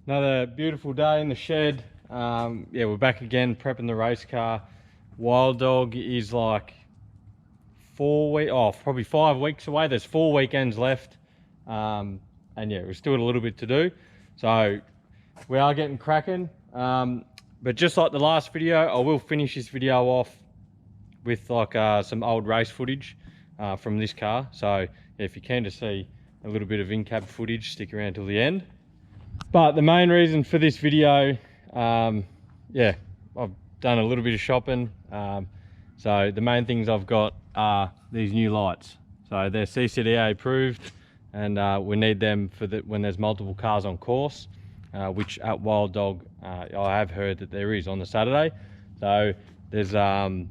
Another beautiful day in the shed. Yeah, we're back again prepping the race car. Wild Dog is like probably 5 weeks away. There's 4 weekends left. And yeah, we've still got a little bit to do. So we are getting cracking. But just like the last video, I will finish this video off with like some old race footage from this car. So yeah, if you're keen to see a little bit of incab footage, stick around till the end. But the main reason for this video, yeah, I've done a little bit of shopping. So the main things I've got are these new lights. So they're CCDA approved, and we need them for when there's multiple cars on course, which at Wild Dog, I have heard that there is on the Saturday. So there's a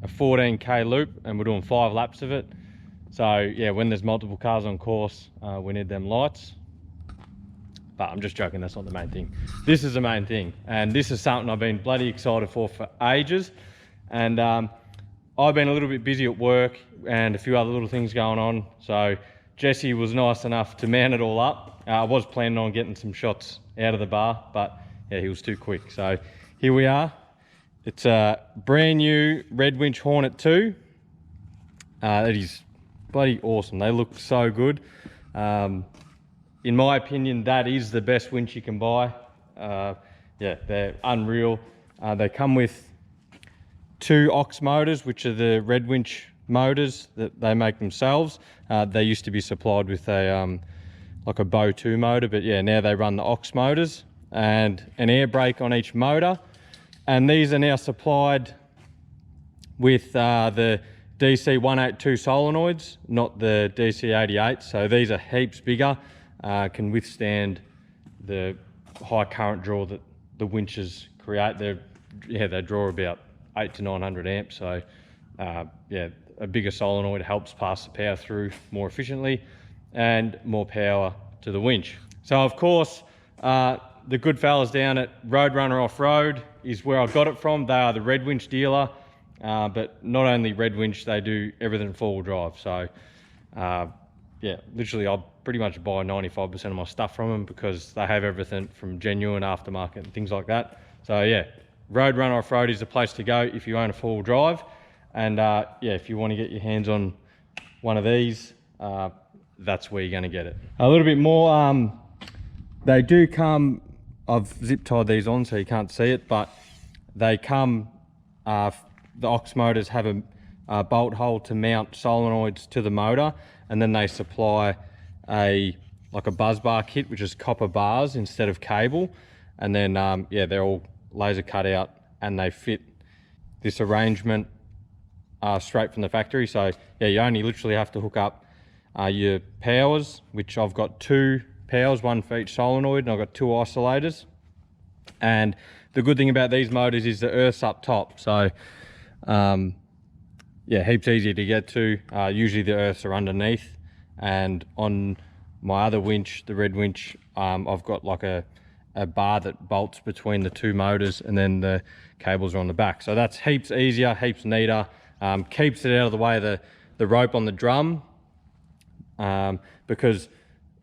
14k loop and we're doing 5 laps of it. So yeah, when there's multiple cars on course, we need them lights. But I'm just joking, that's not the main thing. This is the main thing, and this is something I've been bloody excited for ages. And I've been a little bit busy at work and a few other little things going on. So Jesse was nice enough to man it all up. I was planning on getting some shots out of the bar, but yeah, he was too quick. So here we are. It's a brand new red Winch Hornet 2. It is bloody awesome. They look so good. In my opinion, that is the best winch you can buy. Yeah, they're unreal. They come with 2 Ox motors, which are the red winch motors that they make themselves. They used to be supplied with a like a Bow 2 motor, but yeah, now they run the Ox motors and an air brake on each motor. And these are now supplied with the DC 182 solenoids, not the DC 88. So these are heaps bigger. Can withstand the high current draw that the winches create. They draw about 800 to 900 amps. So yeah, a bigger solenoid helps pass the power through more efficiently and more power to the winch. So of course, the good fellas down at Roadrunner Off-Road is where I got it from. They are the red winch dealer, but not only red winch, they do everything 4-wheel drive. So yeah, literally I'll pretty much buy 95% of my stuff from them because they have everything from genuine aftermarket and things like that. So yeah, Roadrunner Off-Road is the place to go if you own a 4-wheel drive. And yeah, if you want to get your hands on one of these, that's where you're going to get it. A little bit more, they do come, I've zip tied these on so you can't see it, but they come, the Ox motors have a bolt hole to mount solenoids to the motor, and then they supply like a buzz bar kit, which is copper bars instead of cable. And then yeah, they're all laser cut out and they fit this arrangement straight from the factory. So yeah, you only literally have to hook up your powers, which I've got 2 powers, 1 for each solenoid, and I've got 2 isolators. And the good thing about these motors is the earth's up top. So yeah, heaps easier to get to. Usually the earths are underneath. And on my other winch, the red winch, I've got like a bar that bolts between the 2 motors, and then the cables are on the back. So that's heaps easier, heaps neater. Keeps it out of the way of the rope on the drum, because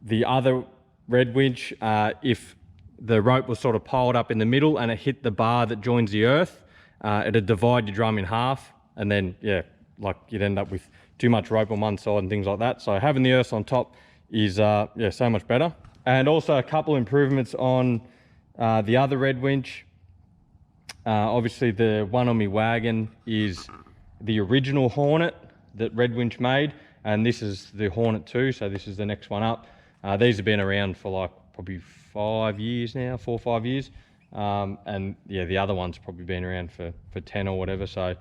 the other red winch, if the rope was sort of piled up in the middle and it hit the bar that joins the earth, it'd divide your drum in half, and then yeah, like you'd end up with too much rope on one side and things like that. So having the earths on top is yeah, so much better. And also a couple improvements on the other red winch. Obviously the one on my wagon is the original Hornet that red winch made, and this is the Hornet 2, so this is the next one up. These have been around for like probably 5 years now, 4 or 5 years. And yeah, the other one's probably been around for 10 or whatever. So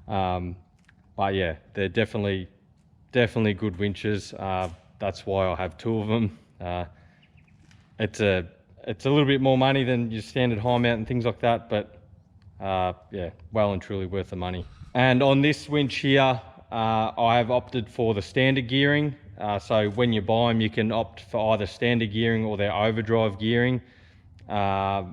but yeah, they're definitely good winches. That's why I have 2 of them. It's a little bit more money than your standard high mount and things like that, but yeah, well and truly worth the money. And on this winch here, I have opted for the standard gearing. So when you buy them, you can opt for either standard gearing or their overdrive gearing. Because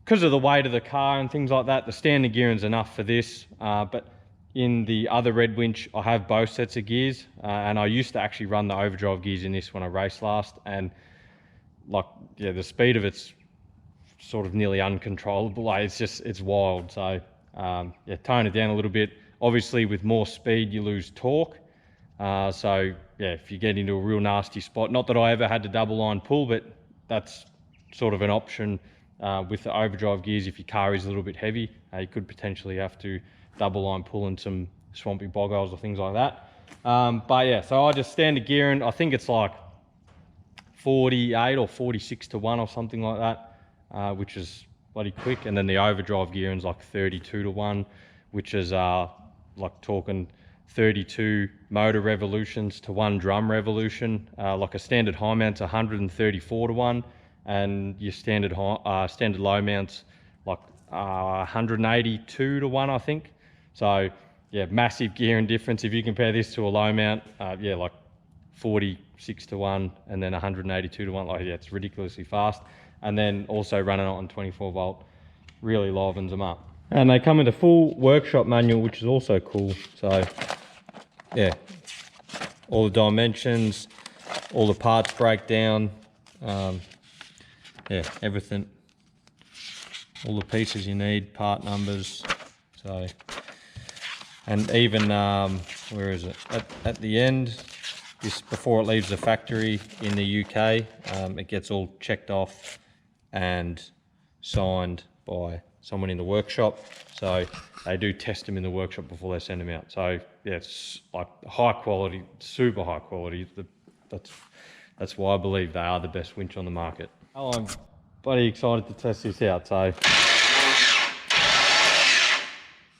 of the weight of the car and things like that, the standard gearing is enough for this. But in the other red winch, I have both sets of gears, and I used to actually run the overdrive gears in this when I raced last, and like, yeah, the speed of it's sort of nearly uncontrollable. Like, it's wild. So yeah, tone it down a little bit. Obviously with more speed you lose torque. So yeah, if you get into a real nasty spot, not that I ever had to double line pull, but that's sort of an option with the overdrive gears. If your car is a little bit heavy, you could potentially have to double line pull in some swampy bog holes or things like that. But yeah, so I just standard gearing. I think it's like 48 or 46 to 1 or something like that, which is bloody quick. And then the overdrive gearing is like 32 to 1, which is like talking 32 motor revolutions to 1 drum revolution. Like a standard high mount's 134 to 1, and your standard low mount's like 182 to 1, I think. So yeah, massive gearing difference. If you compare this to a low mount, yeah, like 46 to 1 and then 182 to 1. Like, yeah, it's ridiculously fast. And then also running it on 24 volt really livens them up. And they come with a full workshop manual, which is also cool. So yeah, all the dimensions, all the parts breakdown, yeah, everything, all the pieces you need, part numbers. So, and even where is it, at the end, this, before it leaves the factory in the UK, it gets all checked off and signed by someone in the workshop. So they do test them in the workshop before they send them out. So yeah, it's like high quality, super high quality. That's why I believe they are the best winch on the market. Oh, I'm bloody excited to test this out. So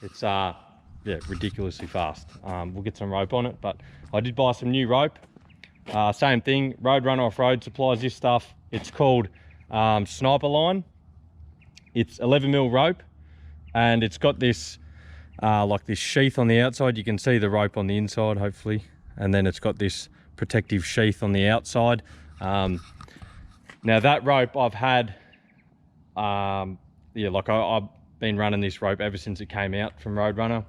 it's yeah, ridiculously fast. We'll get some rope on it, but I did buy some new rope. Same thing, Roadrunner Off-Road supplies this stuff. It's called Sniper Line. It's 11mm rope, and it's got this like this sheath on the outside. You can see the rope on the inside, hopefully, and then it's got this protective sheath on the outside. Now that rope I've had, yeah, like I've been running this rope ever since it came out from Roadrunner,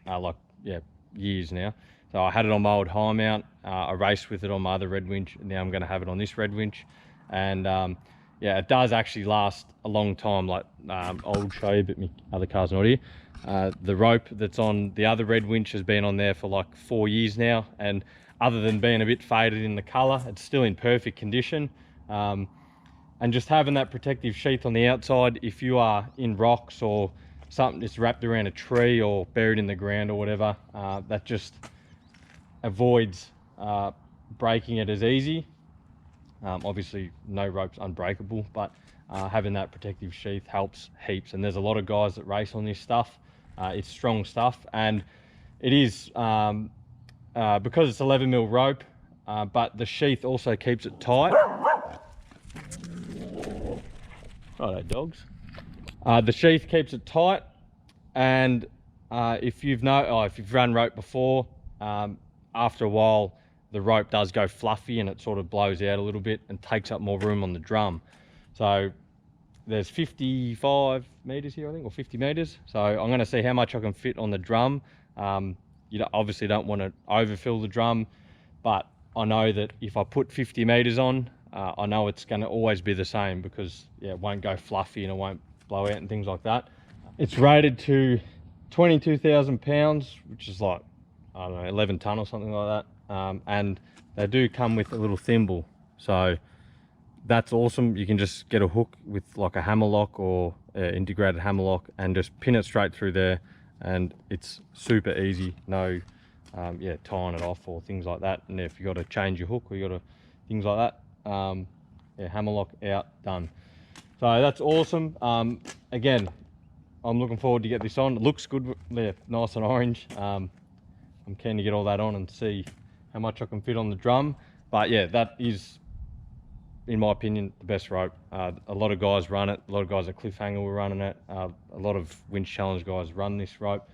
like, yeah, years now. So I had it on my old high mount. I raced with it on my other red winch, and now I'm going to have it on this red winch. And yeah, it does actually last a long time. Like, I'll show you, but my other car's not here. The rope that's on the other red winch has been on there for like 4 years now, and other than being a bit faded in the color, it's still in perfect condition. And just having that protective sheath on the outside, if you are in rocks or something that's wrapped around a tree or buried in the ground or whatever, that just avoids breaking it as easy. Obviously no rope's unbreakable, but having that protective sheath helps heaps. And there's a lot of guys that race on this stuff. It's strong stuff, and it is because it's 11mm rope, but the sheath also keeps it tight. Righto, dogs. The sheath keeps it tight, and if you've run rope before, after a while the rope does go fluffy and it sort of blows out a little bit and takes up more room on the drum. So there's 55 meters here, I think, or 50 meters. So I'm going to see how much I can fit on the drum. You obviously don't want to overfill the drum, but I know that if I put 50 meters on, I know it's going to always be the same, because yeah, it won't go fluffy and it won't blow out and things like that. It's rated to 22,000 pounds, which is like, I don't know, 11 ton or something like that. And they do come with a little thimble, so that's awesome. You can just get a hook with like a hammer lock or integrated hammer lock and just pin it straight through there, and it's super easy. No yeah, tying it off or things like that. And if you got to change your hook or you got to things like that, yeah, hammer lock out, done. So that's awesome. Again, I'm looking forward to get this on. It looks good, yeah, nice and orange. I'm keen to get all that on and see how much I can fit on the drum. But yeah, that is, in my opinion, the best rope. A lot of guys run it. A lot of guys at Cliffhanger were running it. A lot of Winch Challenge guys run this rope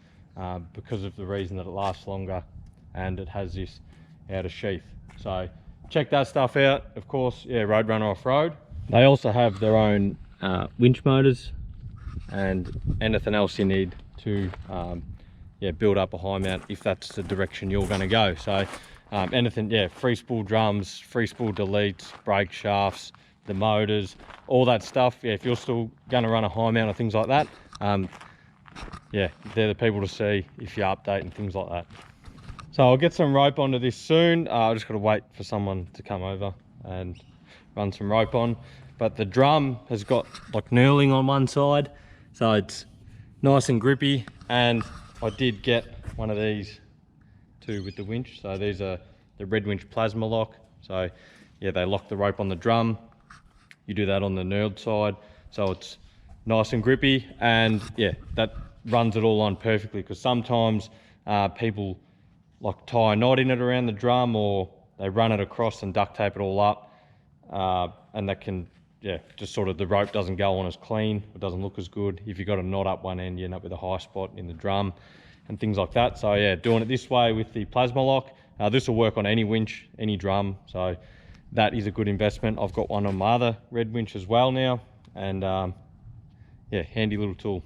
because of the reason that it lasts longer and it has this outer sheath. So check that stuff out. Of course, yeah, Roadrunner Off-Road. They also have their own winch motors and anything else you need to yeah, build up a high mount if that's the direction you're going to go. So anything, yeah, free spool drums, free spool deletes, brake shafts, the motors, all that stuff. Yeah, if you're still going to run a high mount or things like that, yeah, they're the people to see if you update and things like that. So I'll get some rope onto this soon. I just got to wait for someone to come over and run some rope on. But the drum has got like knurling on one side, so it's nice and grippy. And I did get one of these too with the winch. So these are the Red Winch plasma lock. So yeah, they lock the rope on the drum. You do that on the knurled side, so it's nice and grippy. And yeah, that runs it all on perfectly, because sometimes people like tie a knot in it around the drum, or they run it across and duct tape it all up, and that can, yeah, just sort of, the rope doesn't go on as clean, it doesn't look as good. If you've got a knot up one end, you end up with a high spot in the drum and things like that. So yeah, doing it this way with the plasma lock, this will work on any winch, any drum, so that is a good investment. I've got one on my other Red Winch as well now, and yeah, handy little tool.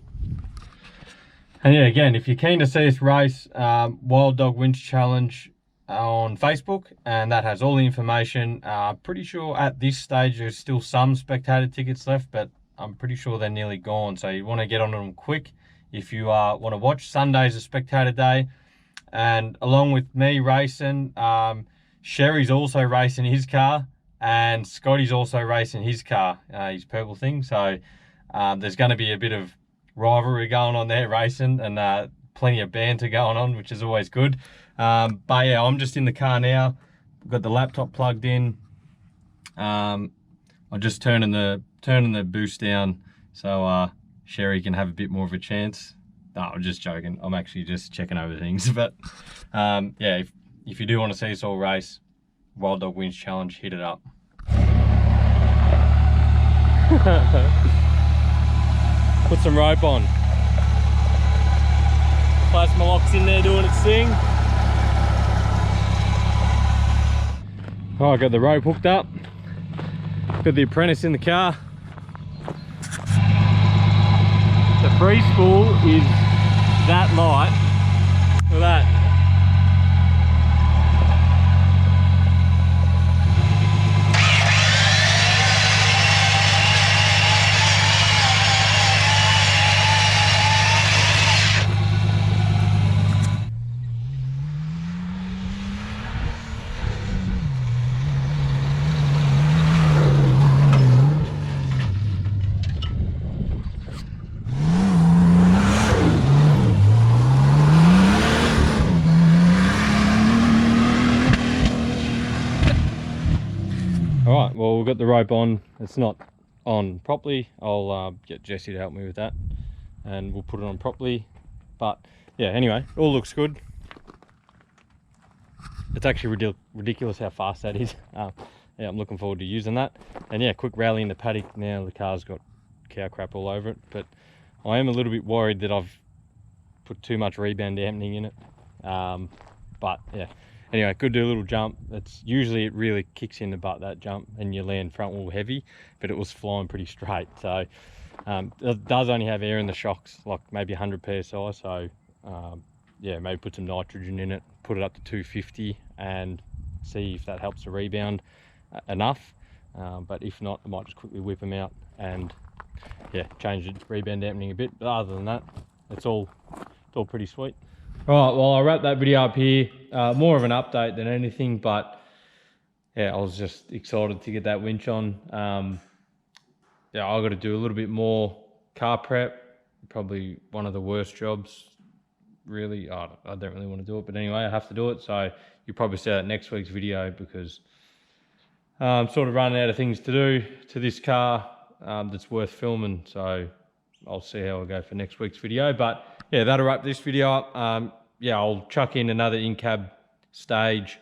And yeah, again, if you're keen to see us race, Wild Dog Winch Challenge on Facebook, and that has all the information. Pretty sure at this stage there's still some spectator tickets left, but I'm pretty sure they're nearly gone. So you want to get on them quick if you want to watch. Sunday's a spectator day, and along with me racing, Sherry's also racing his car, and Scotty's also racing his car, his purple thing. So there's going to be a bit of rivalry going on there racing, and plenty of banter going on, which is always good. But yeah, I'm just in the car now. I've got the laptop plugged in. I'm just turning the boost down so Sherry can have a bit more of a chance. No, I'm just joking. I'm actually just checking over things. But yeah, if you do want to see us all race, Wild Dog Winch Challenge, hit it up. Put some rope on. Plasma lock's in there doing its thing. Oh, I got the rope hooked up. Got the apprentice in the car. The free spool is that light. Look at that. Alright, well, we've got the rope on. It's not on properly. I'll get Jesse to help me with that, and we'll put it on properly. But yeah, anyway, all looks good. It's actually ridiculous how fast that is. Yeah, I'm looking forward to using that. And yeah, quick rally in the paddock now. The car's got cow crap all over it, but I am a little bit worried that I've put too much rebound dampening in it. But yeah, anyway, could do a little jump. It's usually, it really kicks in the butt, that jump, and you land front wheel heavy, but it was flying pretty straight. So it does only have air in the shocks, like maybe 100 psi. So yeah, maybe put some nitrogen in it, put it up to 250, and see if that helps the rebound enough. But if not, I might just quickly whip them out and yeah, change the rebound dampening a bit. But other than that, it's all pretty sweet. All right, well, I'll wrap that video up here. More of an update than anything, but yeah, I was just excited to get that winch on. Yeah, I've got to do a little bit more car prep. Probably one of the worst jobs, really. I don't really want to do it, but anyway, I have to do it. So you'll probably see that next week's video, because I'm sort of running out of things to do to this car that's worth filming. So I'll see how I go for next week's video. But yeah, that'll wrap this video up. Yeah, I'll chuck in another in-cab stage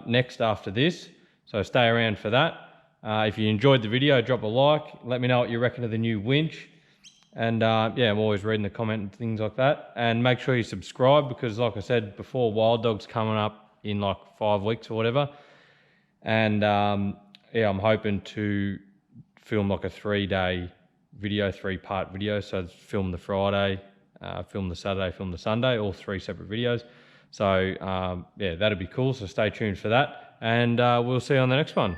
next after this, so stay around for that. If you enjoyed the video, drop a like. Let me know what you reckon of the new winch. And yeah, I'm always reading the comment and things like that. And make sure you subscribe, because like I said before, Wild Dog's coming up in like 5 weeks or whatever. And yeah, I'm hoping to film like a 3-day video, 3-part video. So film the Friday, film the Saturday, film the Sunday, all 3 separate videos. So yeah, that'll be cool. So stay tuned for that, and we'll see you on the next one.